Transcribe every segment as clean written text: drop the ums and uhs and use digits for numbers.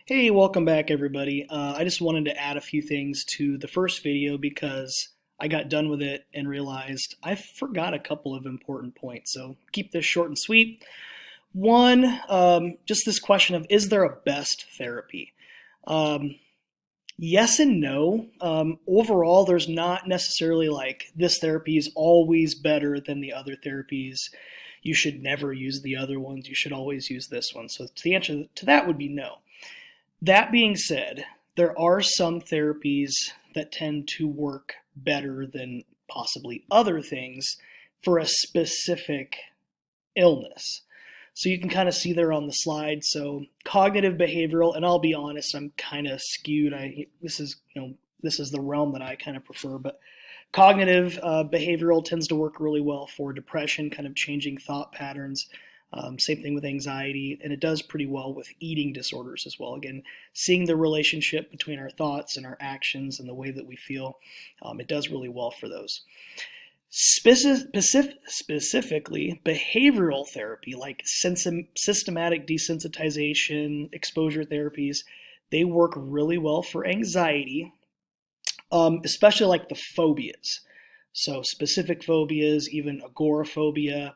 Hey, welcome back everybody. I just wanted to add a few things to the first video because I got done with it and realized I forgot a couple of important points. So keep this short and sweet. One, just this question of is there a best therapy? Um, yes and no. Overall, there's not necessarily like this therapy is always better than the other therapies. You should never use the other ones. You should always use this one. So the answer to that would be no. That being said, there are some therapies that tend to work better than possibly other things for a specific illness. So you can kind of see there on the slide. So cognitive behavioral, and I'll be honest, I'm kind of skewed. This is the realm that I kind of prefer, but cognitive behavioral tends to work really well for depression, kind of changing thought patterns. Same thing with anxiety, and it does pretty well with eating disorders as well. Again, seeing the relationship between our thoughts and our actions and the way that we feel, it does really well for those. Specifically, behavioral therapy like systematic desensitization, exposure therapies, they work really well for anxiety, especially like the phobias. So specific phobias, even agoraphobia,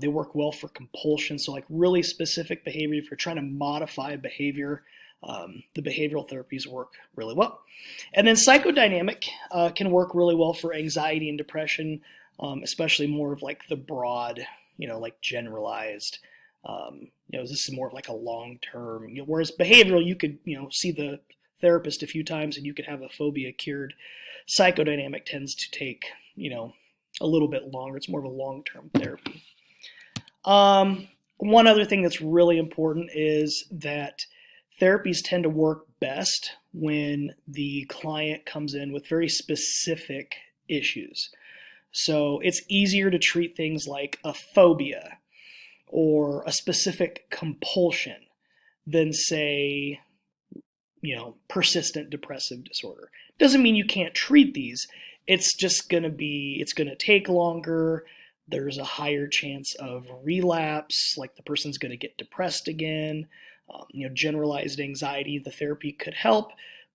they work well for compulsion. So like really specific behavior, if you're trying to modify behavior, the behavioral therapies work really well. And then psychodynamic can work really well for anxiety and depression, especially more of like the broad, like generalized. This is more of like a long term. Whereas behavioral, you could see the therapist a few times and you could have a phobia cured. Psychodynamic tends to take a little bit longer. It's more of a long term therapy. One other thing that's really important is that therapies tend to work best when the client comes in with very specific issues. So it's easier to treat things like a phobia or a specific compulsion than, say, persistent depressive disorder. Doesn't mean you can't treat these. It's going to take longer. There's a higher chance of relapse, like the person's going to get depressed again. Generalized anxiety, the therapy could help,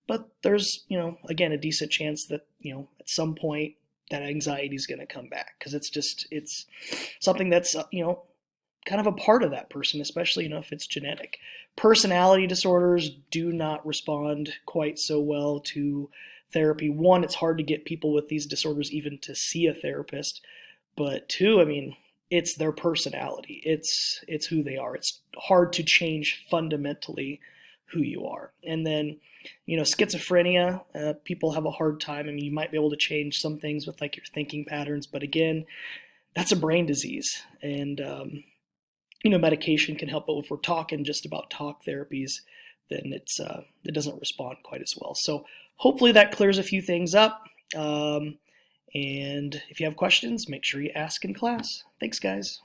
but there's, again, a decent chance that, at some point that anxiety is going to come back because it's something that's, kind of a part of that person, especially, if it's genetic. Personality disorders do not respond quite so well to therapy. One, it's hard to get people with these disorders even to see a therapist. But two, it's their personality. It's who they are. It's hard to change fundamentally who you are. And then, schizophrenia, people have a hard time. You might be able to change some things with like your thinking patterns, but again, that's a brain disease. And, medication can help, but if we're talking just about talk therapies, then it doesn't respond quite as well. So hopefully that clears a few things up. And if you have questions, make sure you ask in class. Thanks, guys.